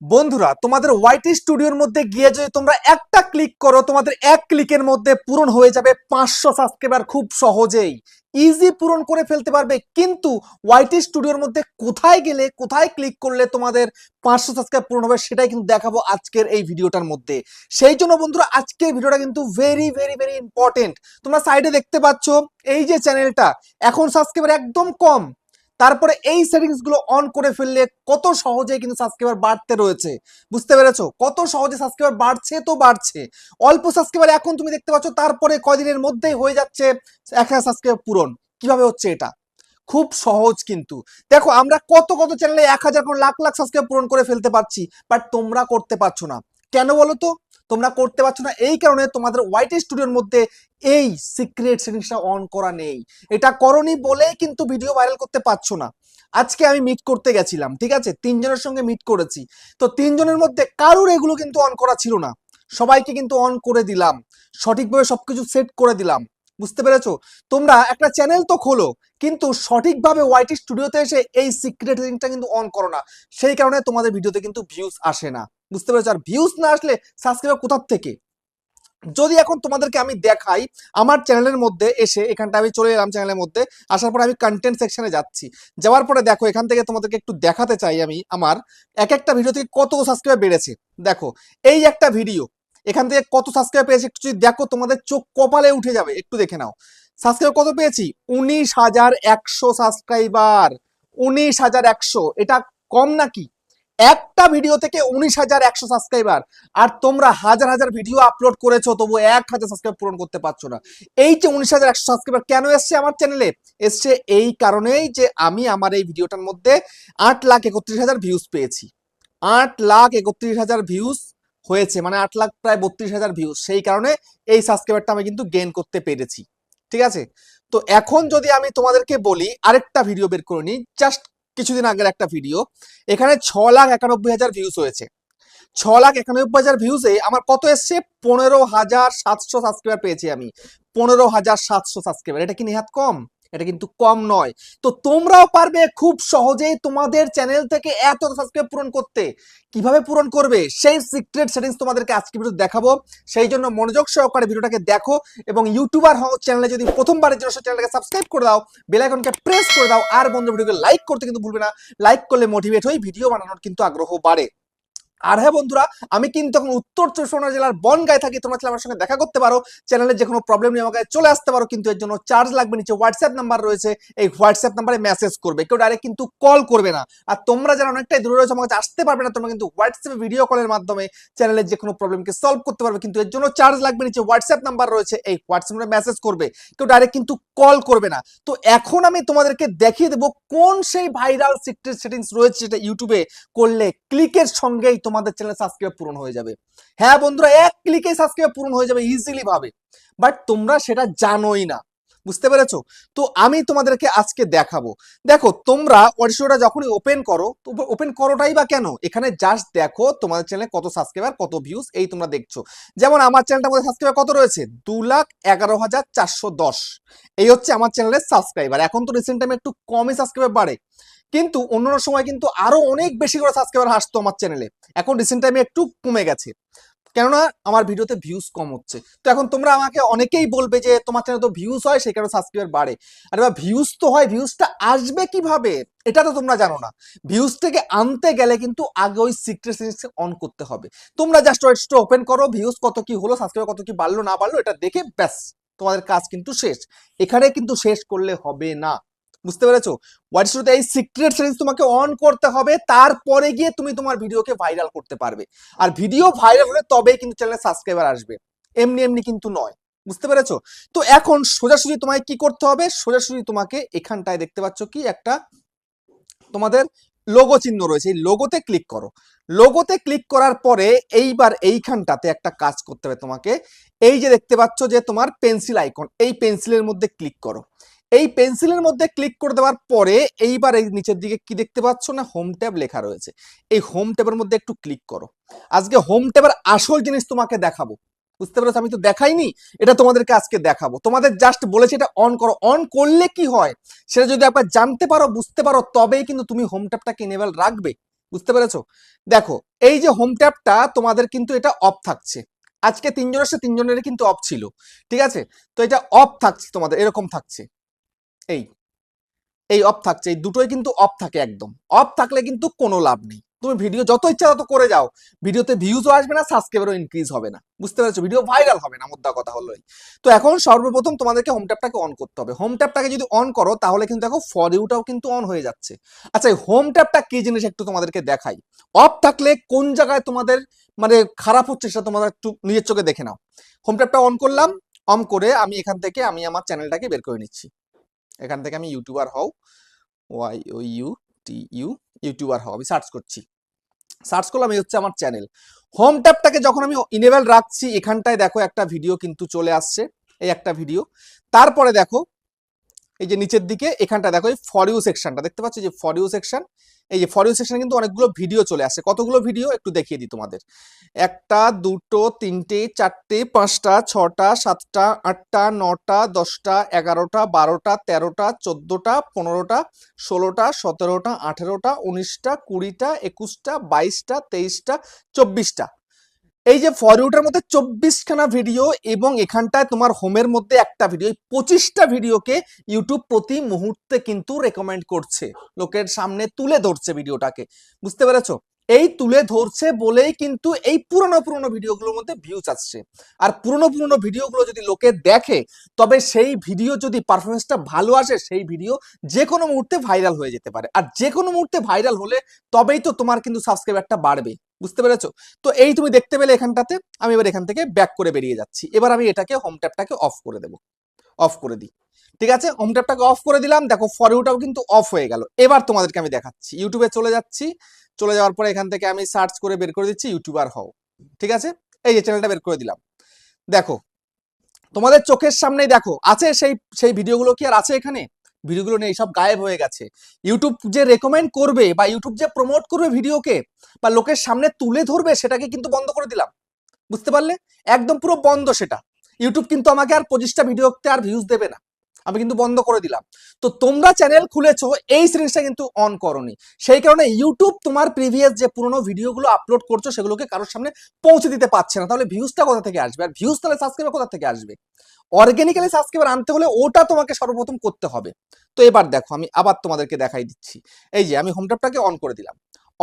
বন্ধুরা তোমাদের ওয়াইটি স্টুডিওর মধ্যে গিয়ে যদি তোমরা একটা ক্লিক করো তোমাদের এক ক্লিকের মধ্যে পূরণ হয়ে যাবে 500 সাবস্ক্রাইবার খুব সহজেই ইজি পূরণ করে ফেলতে পারবে। কিন্তু ওয়াইটি স্টুডিওর মধ্যে কোথায় গেলে কোথায় ক্লিক করলে তোমাদের 500 সাবস্ক্রাইব পূরণ হবে সেটাই কিন্তু দেখাবো আজকের এই ভিডিওটার মধ্যে। সেই জন্য বন্ধুরা আজকের ভিডিওটা কিন্তু ভেরি ভেরি ভেরি ইম্পর্টেন্ট। তোমরা সাইডে দেখতে পাচ্ছ এই যে চ্যানেলটা এখন সাবস্ক্রাইবার একদম কম, তারপরে এই সেটিংস গুলো অন করে ফেললে কত সহজে কিন্তু সাবস্ক্রাইবার বাড়তে রয়েছে। বুঝতে পেরেছো কত সহজে সাবস্ক্রাইবার বাড়ছে, তো বাড়ছে অল্প সাবস্ক্রাইবার এখন তুমি দেখতে পাচ্ছ, তারপরে কয়দিনের মধ্যেই হয়ে যাচ্ছে 1000 সাবস্ক্রাইবার পূরণ। কিভাবে হচ্ছে এটা? খুব সহজ। কিন্তু দেখো আমরা কত কত চ্যানেলে 1000 কোন লাখ লাখ সাবস্ক্রাইব পূরণ করে ফেলতে পারছি, বাট তোমরা করতে পারছো না। কেন বলো তো? তোমরা করতে পারছো না এই কারণে তোমাদের ওয়াইটি স্টুডিওর মধ্যে এই সিক্রেট সেটিংসটা অন করা নেই। এটা করনি বলেই কিন্তু ভিডিও ভাইরাল করতে পারছো না। আজকে আমি মিট করতে গেছিলাম, ঠিক আছে, 3 জনের সঙ্গে মিট করেছি। তো 3 জনের মধ্যে কারোর এগুলো কিন্তু অন করা ছিল না, সবাইকে কিন্তু অন করে দিলাম, সঠিকভাবে সবকিছু সেট করে দিলাম। বুঝতে পেরেছো? তোমরা একটা চ্যানেল তো খোলো, কিন্তু সঠিকভাবে ওয়াইটি স্টুডিওতে এসে এই সিক্রেট সেটিংসটা কিন্তু অন করো না। সেই কারণে তোমাদের ভিডিওতে কিন্তু ভিউজ আসে না। বুঝতে পেরেছো? আর ভিউজ না আসলে সাবস্ক্রাইবার কোথা থেকে? যদি এখন তোমাদেরকে আমি দেখাই আমার চ্যানেলের মধ্যে এসে, এখানটা আমি চলে এলাম চ্যানেলের মধ্যে, আসার পরে আমি কন্টেন্ট সেকশনে যাচ্ছি। যাওয়ার পরে দেখো এখান থেকে তোমাদেরকে একটু দেখাতে চাই আমি আমার এক একটা ভিডিও থেকে কত সাবস্ক্রাইব বেড়েছে। দেখো এই একটা ভিডিও, এখান থেকে কত সাবস্ক্রাইব পেয়েছে একটু যদি দেখো তোমাদের চোখ কপালে উঠে যাবে। একটু দেখে নাও সাবস্ক্রাইব কত পেয়েছি, 19,100 সাবস্ক্রাইবার। 19,100, এটা কম নাকি? একটা ভিডিও থেকে 19,100 সাবস্ক্রাইবার। আর তোমরা হাজার হাজার ভিডিও আপলোড করেছো তবু 1000 সাবস্ক্রাইব পূরণ করতে পারছো না। এই যে 19,100 সাবস্ক্রাইবার কেন এসছে আমার চ্যানেলে? এসছে এই কারণেই যে আমি আমার এই ভিডিওটার মধ্যে 8,31,000 ভিউজ পেয়েছি। 8,31,000 ভিউজ হয়েছে, মানে 8,00,000 প্রায় 32,000 ভিউজ। সেই কারণে এই সাবস্ক্রাইবারটা আমি কিন্তু গেইন করতে পেরেছি। ঠিক আছে, তো এখন যদি আমি তোমাদেরকে বলি আরেকটা ভিডিও বের করে নিই, জাস্ট কিছুদিন আগের একটা ভিডিও, এখানে 6,91,000 ভিউজ হয়েছে। 6,91,000 ভিউজে আমার কত এসছে? 15,700 সাবস্ক্রাইবার পেয়েছি আমি। 15,700 সাবস্ক্রাইবার, এটা কি নেহাত কম? এটা কিন্তু কম নয়। তো তোমরাও পারবে খুব সহজেই তোমাদের চ্যানেল থেকে এত সাবস্ক্রাইব পূরণ করতে। কিভাবে পূরণ করবে সেই সিক্রেট সেটিংস তোমাদেরকে আজকে ভিডিও দেখাবো। সেই জন্য মনোযোগ সহকারে ভিডিওটাকে দেখো, এবং ইউটিউবার হও চ্যানেলে যদি প্রথমবারের জন্য চ্যানেলটাকে সাবস্ক্রাইব করে দাও, বেল আইকনকে প্রেস করে দাও, আর বন্ধু ভিডিওকে লাইক করতে কিন্তু ভুলবে না। লাইক করলে মোটিভেট হই, ভিডিও বানানোর কিন্তু আগ্রহ বাড়ে। আর হ্যাঁ বন্ধুরা, আমি কিন্তু এখন উত্তর চব্বিশ পরগনা জেলার বনগাঁয় থাকি। তোমরা চাইলে আমার সঙ্গে দেখা করতে পারো, চ্যানেলে যে কোনো প্রবলেম নিয়ে আমাকে চলে আসতে পারো, কিন্তু এর জন্য চার্জ লাগবে। নিচে হোয়াটসঅ্যাপ নাম্বার রয়েছে, এই হোয়াটসঅ্যাপ নাম্বারে মেসেজ করবে, কেউ ডাইরেক্ট কিন্তু কল করবে না। আর তোমরা যারা অনেকটাই দূরে রয়েছে আমার কাছে আসতে পারবে না, তোমরা কিন্তু হোয়াটসঅ্যাপে ভিডিও কলের মাধ্যমে চ্যানেলের যে কোনো প্রবলেমকে সলভ করতে পারবে, কিন্তু এর জন্য চার্জ লাগবে। নিচে হোয়াটসঅ্যাপ নাম্বার রয়েছে, এই হোয়াটসঅ্যাপে মেসেজ করবে, কেউ ডাইরেক্ট কিন্তু কল করবে না। তো এখন আমি তোমাদেরকে দেখিয়ে দেবো কোন সেই ভাইরাল সিক্রেট সেটিংস রয়েছে যেটা ইউটিউবে করলে ক্লিকের সঙ্গেই তোমাদের চ্যানেল সাবস্ক্রাইব পূরণ হয়ে যাবে। হ্যাঁ বন্ধুরা, এক ক্লিকে সাবস্ক্রাইব পূরণ হয়ে যাবে ইজিলি ভাবে, বাট তোমরা সেটা জানোই না। বুঝতে পেরেছো? তো আমি তোমাদেরকে আজকে দেখাবো। দেখো তোমরা অডিশনটা যখনই ওপেন করো, তো ওপেন করোটাই বা কেন, এখানে জাস্ট দেখো তোমাদের চ্যানেলে কত সাবস্ক্রাইবার কত ভিউজ এই তোমরা দেখছো। যেমন আমার চ্যানেলটার মধ্যে সাবস্ক্রাইবার কত রয়েছে? 2,11,410। এই হচ্ছে আমার চ্যানেলের সাবস্ক্রাইবার। এখন তো রিসেন্ট টাইমে একটু কমই সাবস্ক্রাইবার বাড়ে, কিন্তু অন্যান্য সময় কিন্তু আরো অনেক বেশি করে সাবস্ক্রাইবার আসতো আমার চ্যানেলে। এখন রিসেন্ট টাইমে একটু কমে গেছে, কেননা আমার ভিডিওতে ভিউজ কম হচ্ছে। তো এখন তোমরা আমাকে অনেকেই বলবে যে তোমার চ্যানেলে তো ভিউজ হয় সেই কারণে সাবস্ক্রাইবার বাড়ে। আরে বা ভিউজ তো হয়, ভিউজটা আসবে কিভাবে এটা তো তোমরা জানো না। ভিউজটাকে আনতে গেলে কিন্তু আগে ওই সিক্রেট সেটিংস অন করতে হবে। তোমরা জাস্ট ওয়েবসাইটটা ওপেন করো, ভিউজ কত কি হলো, সাবস্ক্রাইবার কত কি বাড়লো না বাড়লো এটা দেখে ব্যাস তোমাদের কাজ কিন্তু শেষ। এখানে কিন্তু শেষ করলে হবে না। বুঝতে পেরেছো? হোয়াটসঅ্যাপে এই সিক্রেট সেটিংস তোমাকে অন করতে হবে, তারপরে গিয়ে তুমি তোমার ভিডিওকে ভাইরাল করতে পারবে। আর ভিডিও ভাইরাল হলে তবেই কিন্তু চ্যানেলে সাবস্ক্রাইবার আসবে, এমনি এমনি কিন্তু নয়। বুঝতে পেরেছো? তো এখন সোজাসুজি তোমায় কি করতে হবে? সোজাসুজি তোমাকে এখানটায় দেখতে পাচ্ছ কি একটা তোমাদের লোগো চিহ্ন রয়েছে, এই লোগোতে ক্লিক করো। লোগোতে ক্লিক করার পরে এইবার এইখানটাতে একটা কাজ করতে হবে তোমাকে। এই যে দেখতে পাচ্ছ যে তোমার পেন্সিল আইকন, এই পেন্সিলের মধ্যে ক্লিক করো। এই পেন্সিলের মধ্যে ক্লিক করে দেওয়ার পরে এইবার এই নিচের দিকে কি দেখতে পাচ্ছ না, হোম ট্যাব লেখা রয়েছে। এই হোম ট্যাবের মধ্যে একটু ক্লিক করো। আজকে হোম ট্যাবের আসল জিনিস তোমাকে দেখাবো। বুঝতে পেরেছো? আমি তো দেখাইনি, এটা তোমাদেরকে আজকে দেখাবো। তোমাদের জাস্ট বলেছি এটা অন করো। অন করলে কি হয় সেটা যদি একবার জানতে পারো, বুঝতে পারো, তবেই কিন্তু তুমি হোম ট্যাবটাকে এনেবল রাখবে। বুঝতে পেরেছো? দেখো এই যে হোম ট্যাবটা তোমাদের কিন্তু এটা অফ থাকছে, আজকে তিনজনের সাথে তিনজনের কিন্তু অফ ছিল, ঠিক আছে? তো এটা অফ থাকছে তোমাদের, এরকম থাকছে, এই এই অফ থাকছে, এই দুটোই কিন্তু অফ থাকে একদম। অফ থাকলে কিন্তু কোনো লাভ নেই, তুমি ভিডিও যত ইচ্ছা তত করে যাও, ভিডিওতে ভিউজও আসবে না, সাবস্ক্রাইবারও ইনক্রিজ হবে না, বুঝতে পেরেছো? ভিডিও ভাইরাল হবে না, মোদ্দা কথা হলো এই। তো এখন সর্বপ্রথম তোমাদেরকে হোম ট্যাবটাকে অন করতে হবে। হোম ট্যাবটাকে যদি অন করো তাহলে কিন্তু দেখো ফর ইউটাও কিন্তু অন হয়ে যাচ্ছে। আচ্ছা এই হোম ট্যাবটা কি জিনিস একটু তোমাদেরকে দেখাই। অফ থাকলে কোন জায়গায় তোমাদের মানে খারাপ হচ্ছে সেটা তোমাদের একটু নিজের চোখে দেখে নাও। হোম ট্যাবটা অন করলাম, অন করে আমি এখান থেকে আমি আমার চ্যানেলটাকে বের করে নিচ্ছি। এখান থেকে আমি ইউটিউবার হও, ওয়াই ও ইউ টি ইউ, ইউটিউবার হও, আমি সার্চ করছি। সার্চ করলাম, এই হচ্ছে আমার চ্যানেল। হোম ট্যাবটাকে যখন আমি ইনেবল রাখছি, এখানটায় দেখো একটা ভিডিও কিন্তু চলে আসছে, এই একটা ভিডিও। তারপরে দেখো এই যে নিচের দিকে এখানটা দেখো এই ফর ইউ সেকশনটা দেখতে পাচ্ছ, যে ফর ইউ সেকশন, এই যে ফর ইউ সেকশনে কিন্তু অনেকগুলো ভিডিও চলে আসছে। কতগুলো ভিডিও একটু দেখিয়ে দিই তোমাদের। একটা, দুটো, তিনটে, চারটে, পাঁচটা, ছটা, সাতটা, আটটা, নটা, 10টা, 11টা, 12টা, 13টা, 14টা, 15টা, 16টা, 17টা, 18টা, 19টা, 20টা, 21টা, 22টা, 23টা, 24টা। এই যে ফর ইউটার মধ্যে 24খানা ভিডিও এবং এখানটায় তোমার হোমের মধ্যে একটা ভিডিও, এই 25টা ভিডিওকে ইউটিউব প্রতি মুহূর্তে কিন্তু রেকমেন্ড করছে, লোকের সামনে তুলে ধরছে ভিডিওটাকে, বুঝতে পেরেছো? এই তুলে ধরছে বলেই কিন্তু এই পুরনো পুরনো ভিডিওগুলোর মধ্যে ভিউজ আসছে। আর পুরনো পুরনো ভিডিওগুলো যদি লোকে দেখে, তবে সেই ভিডিও যদি পারফরমেন্সটা ভালো আসে, সেই ভিডিও যে কোনো মুহূর্তে ভাইরাল হয়ে যেতে পারে। আর যে কোনো মুহূর্তে ভাইরাল হলে তবেই তো তোমার কিন্তু সাবস্ক্রাইবারটা বাড়বে, বুঝতে পেরেছো? তো এই তুমি দেখতে পেলে এখানটাতে। আমি এবার এখান থেকে ব্যাক করে বেরিয়ে যাচ্ছি। এবার আমি এটাকে হোম ট্যাবটাকে অফ করে দেবো, অফ করে দিই, ঠিক আছে? হোম ট্যাবটাকে অফ করে দিলাম, দেখো ফর ইউটাও কিন্তু অফ হয়ে গেল। এবার তোমাদেরকে আমি দেখাচ্ছি, ইউটিউবে চলে যাচ্ছি। চলে যাওয়ার পরে এখান থেকে আমি সার্চ করে বের করে দিচ্ছি ইউটিউবার হও, ঠিক আছে? এই যে চ্যানেলটা বের করে দিলাম। দেখো তোমাদের চোখের সামনেই দেখো আছে সেই সেই ভিডিওগুলো, কি আর আছে এখানে? ভিডিওগুলো নেই, সব গায়েব হয়ে গেছে। ইউটিউব যে রেকমেন্ড করবে বা ইউটিউব যে প্রমোট করবে ভিডিওকে বা লোকের সামনে তুলে ধরবে, সেটাকে কিন্তু বন্ধ করে দিলাম, বুঝতে পারলে? একদম পুরো বন্ধ সেটা। ইউটিউব কিন্তু আমাকে আর 25টা ভিডিওতে আর ভিউজ দেবে না, আমি কিন্তু বন্ধ করে দিলাম। তো তোমরা চ্যানেল খুলেছো, এই জিনিসটা কিন্তু অন করনি, সেই কারণে ইউটিউব তোমার প্রিভিয়াস যে পুরোনো ভিডিওগুলো আপলোড করছো সেগুলোকে কারোর সামনে পৌঁছে দিতে পারছে না। তাহলে ভিউজটা কোথা থেকে আসবে? আর ভিউজ তাহলে সাবস্ক্রাইবার কোথা থেকে আসবে? অর্গানিক্যালি সাবস্ক্রাইবার আনতে হলে ওটা তোমাকে সর্বপ্রথম করতে হবে। তো এবার দেখো আমি আবার তোমাদেরকে দেখাই দিচ্ছি। এই যে আমি হোম ট্যাবটাকে অন করে দিলাম,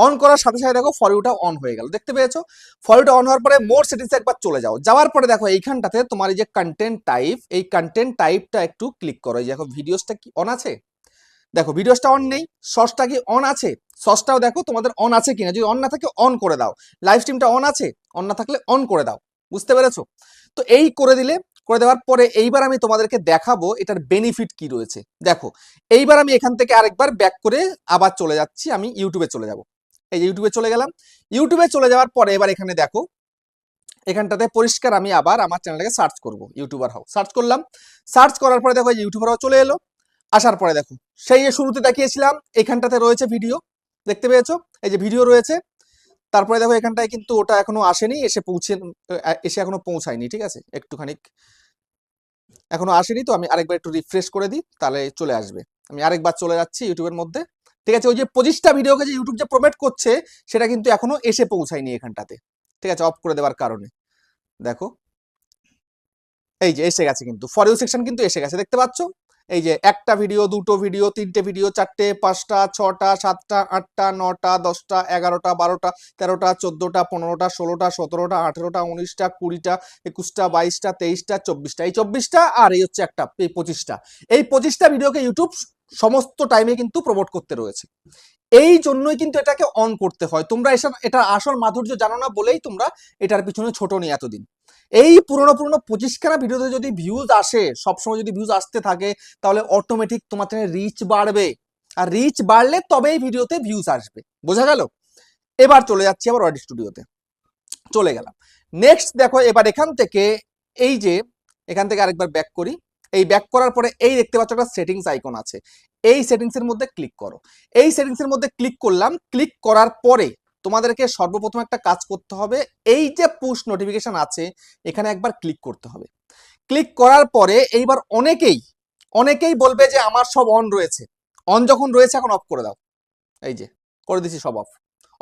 অন করার সাথে সাথে দেখো ফর ইউটা অন হয়ে গেল, দেখতে পেয়েছো? ফর ইউটা অন হওয়ার পরে মোর সেটিংসে একবার চলে যাও। যাওয়ার পরে দেখো এইখানটাতে তোমার এই যে কন্টেন্ট টাইপ, এই কন্টেন্ট টাইপটা একটু ক্লিক করো। এই দেখো ভিডিওসটা কি অন আছে? দেখো ভিডিওসটা অন নেই। সসটা কি অন আছে? সসটাও দেখো তোমাদের অন আছে কিনা, যদি অন না থাকে অন করে দাও। লাইভ স্ট্রিমটা অন আছে? অন না থাকলে অন করে দাও, বুঝতে পেরেছো? তো এই করে দিলে, করে দেওয়ার পরে এইবার আমি তোমাদেরকে দেখাবো এটার বেনিফিট কি রয়েছে। দেখো এইবার আমি এখান থেকে আরেকবার ব্যাক করে আবার চলে যাচ্ছি, আমি ইউটিউবে চলে যাব। এই যে ইউটিউবে চলে গেলাম। ইউটিউবে চলে যাওয়ার পরে এবার এখানে দেখো এখানটাতে পরিষ্কার আমি আবার আমার চ্যানেলটাকে সার্চ করব, ইউটিউবার হাউ সার্চ করলাম। সার্চ করার পরে দেখো ইউটিউবার হাউ চলে এলো। আসার পরে দেখো সেই যে শুরুতে দেখিয়েছিলাম এখানটাতে রয়েছে ভিডিও, দেখতে পেয়েছো? এই যে ভিডিও রয়েছে। তারপরে দেখো এখানটায় কিন্তু ওটা এখনো আসেনি, এসে এখনো পৌঁছায়নি, ঠিক আছে? একটুখানি এখনো আসেনি, তো আমি আরেকবার একটু রিফ্রেশ করে দিই, তাহলে চলে আসবে। আমি আরেকবার চলে যাচ্ছি ইউটিউবের মধ্যে, ঠিক আছে? ওই যে 25টা ভিডিওকে যে ইউটিউব যে প্রমোট করছে সেটা কিন্তু এখনো এসে পৌঁছায়নি এখানটাতে, ঠিক আছে? অফ করে দেওয়ার কারণে দেখো এই যে এসে গেছে, কিন্তু ফর ইউ সেকশন কিন্তু এসে গেছে, দেখতে পাচ্ছ? এই যে একটা ভিডিও, দুটো ভিডিও, তিনটে ভিডিও, চারটে, পাঁচটা, ছটা, সাতটা, আটটা, নটা, 10টা, 11টা, 12টা, 13টা, 14টা, 15টা, 16টা, 17টা, 18টা, 19টা, 20টা, 21টা, 22টা, 23টা, 24টা, এই 24টা, আর এই হচ্ছে একটা এই 25টা। এই 25টা ভিডিওকে ইউটিউব সমস্ত টাইমে কিন্তু প্রমোট করতে রয়েছে। এই জন্যই কিন্তু এটাকে অন করতে হয়। তোমরা এসব এটা আসল মাধুর্য জানো না বলেই তোমরা এটার পিছনে ছোট নি এতদিন। এই পুরনো পুরনো 25খানা ভিডিওতে যদি ভিউজ আসে, সবসময় যদি ভিউজ আসতে থাকে, তাহলে অটোমেটিক তোমার চ্যানেলে রিচ বাড়বে। আর রিচ বাড়লে তবেই ভিডিওতে ভিউজ আসবে, বোঝা গেল? এবার চলে যাচ্ছি আবার ওয়াইটি স্টুডিওতে, চলে গেলাম। নেক্সট দেখো এবার এখান থেকে এই যে এখান থেকে আরেকবার ব্যাক করি। এই ব্যাক করার পরে এই দেখতে পাচ্ছ একটা সেটিংস আইকন আছে, এই সেটিংস এর মধ্যে ক্লিক করো। এই সেটিংস এর মধ্যে ক্লিক করলাম। ক্লিক করার পরে তোমাদেরকে সর্বপ্রথম একটা কাজ করতে হবে, এই যে পুশ নোটিফিকেশন আছে এখানে একবার ক্লিক করতে হবে। ক্লিক করার পরে এইবার অনেকেই অনেকেই বলবে যে আমার সব অন রয়েছে। অন যখন রয়েছে এখন অফ করে দাও। এই যে করে দিচ্ছি সব অফ।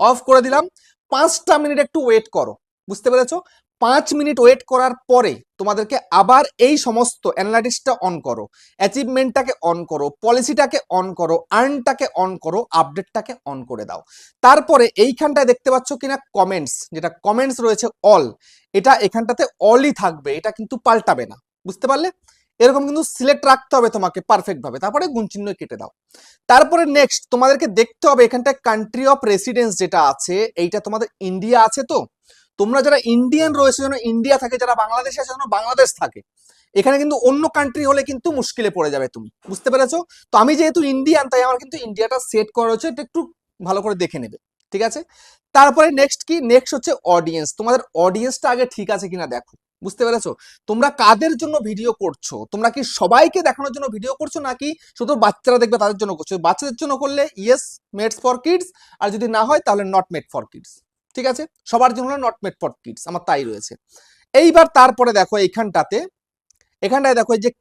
অফ করে দিলাম। 5টা মিনিট একটু ওয়েট করো, বুঝতে পেরেছো? 5 মিনিট ওয়েট করার পরে তোমাদেরকে আবার এই সমস্ত অ্যানালাইটিক্সটা অন করো, অ্যাচিভমেন্টটাকে অন করো, পলিসিটাকে অন করো, আর্নটাকে অন করো, আপডেটটাকে অন করে দাও। তারপরে এইখানটায় দেখতে পাচ্ছ কিনা কমেন্টস, যেটা কমেন্টস রয়েছে অল, এটা এখানটাতে অলই থাকবে, এটা কিন্তু পাল্টাবে না, বুঝতে পারলে? এরকম কিন্তু সিলেক্ট রাখতে হবে তোমাকে পারফেক্ট ভাবে, তারপরে গুণ চিহ্ন কেটে দাও। তারপরে নেক্সট তোমাদেরকে দেখতে হবে এখানটায় কান্ট্রি অফ রেসিডেন্স যেটা আছে, এইটা তোমাদের ইন্ডিয়া আছে। তো তোমরা যারা ইন্ডিয়ান রয়েছে যেন ইন্ডিয়া থাকে, যারা বাংলাদেশে আছে যেন বাংলাদেশ থাকে। এখানে কিন্তু অন্য কান্ট্রি হলে কিন্তু মুশকিলে পড়ে যাবে তুমি, বুঝতে পেরেছো? তো আমি যেহেতু ইন্ডিয়ান, তাই আমার কিন্তু ইন্ডিয়াটা সেট করা রয়েছে, এটা একটু ভালো করে দেখে নেবে, ঠিক আছে? তারপরে নেক্সট কি, নেক্সট হচ্ছে অডিয়েন্স। তোমাদের অডিয়েন্সটা আগে ঠিক আছে কিনা দেখো, বুঝতে পেরেছো? তোমরা কাদের জন্য ভিডিও করছো? তোমরা কি সবাইকে দেখানোর জন্য ভিডিও করছো, নাকি শুধু বাচ্চারা দেখবে তাদের জন্য করছো? বাচ্চাদের জন্য করলে ইয়েস, মেডস ফর কিডস, আর যদি না হয় তাহলে নট মেড ফর কিডস, ঠিক আছে? সবার জন্য নট মেড ফর কিডস, আমার তাই রয়েছে। এইবার তারপরে দেখো এখানটায় দেখো এই যে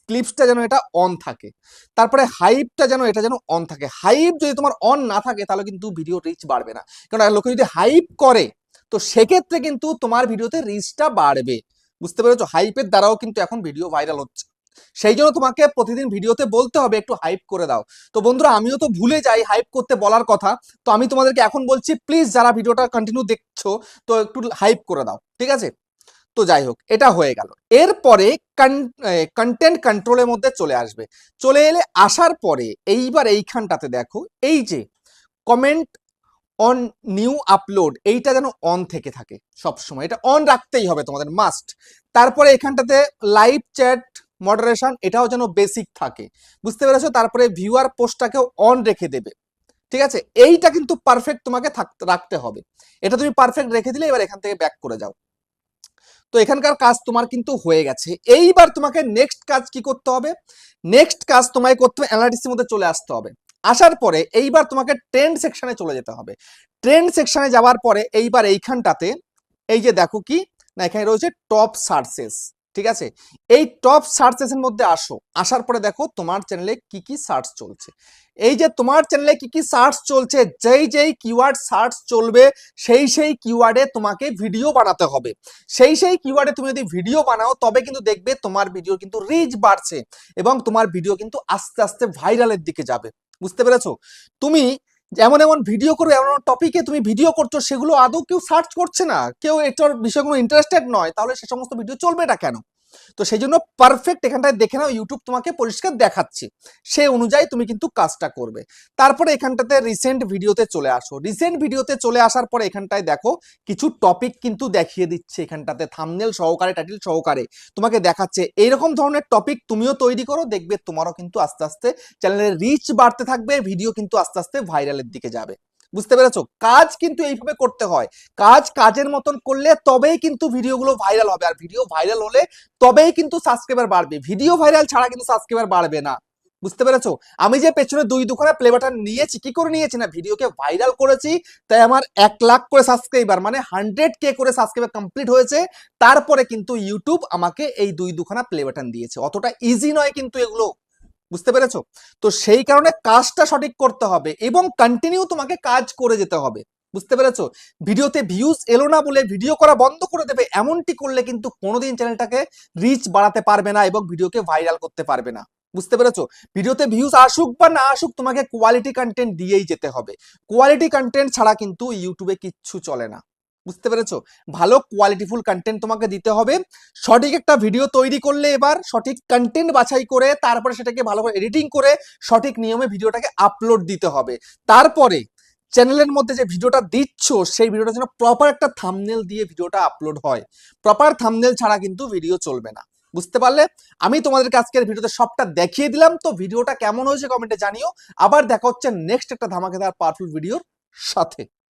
ক্লিপসটা যেন এটা অন থাকে, তারপরে হাইপটা যেন এটা যেন অন থাকে। হাইপ যদি তোমার অন না থাকে তাহলে কিন্তু ভিডিও রিচ বাড়বে না, কারণ লোকে যদি হাইপ করে তো সেক্ষেত্রে কিন্তু তোমার ভিডিওতে রিচটা বাড়বে, বুঝতে পেরেছো? হাইপের দ্বারাও কিন্তু এখন ভিডিও ভাইরাল হচ্ছে, সেই জন্য তোমাকে প্রতিদিন ভিডিওতে বলতে হবে একটু হাইপ করে দাও। তো বন্ধুরা, আমিও তো ভুলে যাই হাইপ করতে বলার কথা, তো আমি তোমাদেরকে এখন বলছি, প্লিজ যারা ভিডিওটা কন্টিনিউ দেখছো তো একটু হাইপ করে দাও, ঠিক আছে? তো যাই হোক, এটা হয়ে গেল। এরপরে কন্টেন্ট কন্ট্রোলের মধ্যে চলে আসবে। চলে এলে আসার পরে এইবার এইখানটাতে দেখো এই যে কমেন্ট অন নিউ আপলোড, এইটা যেন অন থেকে থাকে সবসময়, এটা অন রাখতেই হবে তোমাদের মাস্ট। তারপরে এখানটাতে লাইভ চ্যাট মডারেশন, এটাও যেন বেসিক থাকে, বুঝতে পেরেছো? তারপরে ভিউয়ার পোস্টটাকেও অন রেখে দেবে, ঠিক আছে? এইটা কিন্তু পারফেক্ট তোমাকে রাখতে হবে। এটা তুমি পারফেক্ট রেখে দিলে এবার এখান থেকে ব্যাক করে যাও। তো এখানকার কাজ তোমার কিন্তু হয়ে গেছে। এইবার তোমাকে নেক্সট কাজ কি করতে হবে? নেক্সট কাজ তোমায় করতে হবে অ্যানালিটিক্সের মধ্যে চলে আসতে হবে। আসার পরে এইবার তোমাকে ট্রেন্ড সেকশনে চলে যেতে হবে। ট্রেন্ড সেকশনে যাওয়ার পরে এইবার এইখানটাতে এই যে দেখো কি না, এখানে রয়েছে টপ সার্চেস, ঠিক আছে? এই টপ সার্চেসের মধ্যে আসো। আসার পরে দেখো তোমার চ্যানেলে কি কি সার্চ চলছে। এই যে তোমার চ্যানেলে কি কি সার্চ চলছে, যেই কিওয়ার্ড সার্চ চলবে সেই কিওয়ার্ডে তোমাকে ভিডিও বানাতে হবে। সেই কিওয়ার্ডে তুমি যদি ভিডিও বানাও তবে কিন্তু দেখবে তোমার ভিডিও কিন্তু রিচ বাড়ছে এবং তোমার ভিডিও কিন্তু আস্তে আস্তে ভাইরালের দিকে যাবে, বুঝতে পেরেছো? তুমি এমন এমন ভিডিও করো, এমন টপিকে তুমি ভিডিও করছো, সেগুলো আদৌ কেউ সার্চ করছে না, কেউ এটার বিষয়গুলো ইন্টারেস্টেড নয়, তাহলে সে সমস্ত ভিডিও চলবে না কেন? তো সেই জন্য পারফেক্ট এখানটায় দেখে নাও, ইউটিউব তোমাকে পরিষ্কার দেখাচ্ছে, সেই অনুযায়ী তুমি কিন্তু কাজটা করবে। তারপরে এখানটাতে রিসেন্ট ভিডিওতে চলে আসো। রিসেন্ট ভিডিওতে চলে আসার পরে এখানটায় দেখো কিছু টপিক কিন্তু দেখিয়ে দিচ্ছে, এখানটাতে থাম্বনেল সহকারে, টাইটেল সহকারে তোমাকে দেখাচ্ছে। এইরকম ধরনের টপিক তুমিও তৈরি করো, দেখবে তোমারও কিন্তু আস্তে আস্তে চ্যানেলের রিচ বাড়তে থাকবে, ভিডিও কিন্তু আস্তে আস্তে ভাইরালের দিকে যাবে, বুঝতে পেরেছো? কাজ কিন্তু এইভাবে করতে হয়, কাজের মতন করলে তবেই কিন্তু ভিডিওগুলো ভাইরাল হবে, আর ভিডিও ভাইরাল হলে তবেই কিন্তু সাবস্ক্রাইবার বাড়বে। ভিডিও ভাইরাল ছাড়া কিন্তু সাবস্ক্রাইবার বাড়বে না, বুঝতে পেরেছো? আমি যে পেছনে দুখানা প্লে বাটন নিয়েছি, কি করে নিয়েছি না, ভিডিওকে ভাইরাল করেছি, তাই আমার 1 লাখ করে সাবস্ক্রাইবার, মানে 100K করে সাবস্ক্রাইবার কমপ্লিট হয়েছে। তারপরে কিন্তু ইউটিউব আমাকে এই দুখানা প্লে বাটন দিয়েছে। অতটা ইজি নয় কিন্তু এগুলো, বুঝতে পেরেছো? তো সেই কারণে কাজটা সঠিক করতে হবে এবং কন্টিনিউ তোমাকে কাজ করে যেতে হবে, বুঝতে পেরেছো? ভিডিওতে ভিউজ এলো না বলে ভিডিও করা বন্ধ করে দেবে, এমনটি করলে কিন্তু কোনোদিন চ্যানেলটাকে রিচ বাড়াতে পারবে না এবং ভিডিওকে ভাইরাল করতে পারবে না, বুঝতে পেরেছো? ভিডিওতে ভিউজ আসুক বা না আসুক, তোমাকে কোয়ালিটি কন্টেন্ট দিয়েই যেতে হবে। কোয়ালিটি কন্টেন্ট ছাড়া কিন্তু ইউটিউবে কিচ্ছু চলে না, বুঝতে পেরেছো? ভালো কোয়ালিটিফুল কন্টেন্ট তোমাকে দিতে হবে। সঠিক একটা ভিডিও তৈরি করলে এবার সঠিক কন্টেন্ট বাছাই করে তারপরে সেটাকে ভালো করে এডিটিং করে সঠিক নিয়মে ভিডিওটাকে আপলোড দিতে হবে। তারপরে চ্যানেলের মধ্যে যে ভিডিওটা দিচ্ছ সেই ভিডিওটা যেন প্রপার একটা থাম্বনেল দিয়ে ভিডিওটা আপলোড হয়। প্রপার থাম্বনেল ছাড়া কিন্তু ভিডিও চলবে না, বুঝতে পারলে? আমি তোমাদেরকে আজকের ভিডিওতে সবটা দেখিয়ে দিলাম। তো ভিডিওটা কেমন হয়েছে কমেন্টে জানিও। আবার দেখা হচ্ছে নেক্সট একটা ধামাকেদার পাওয়ারফুল ভিডিওর সাথে।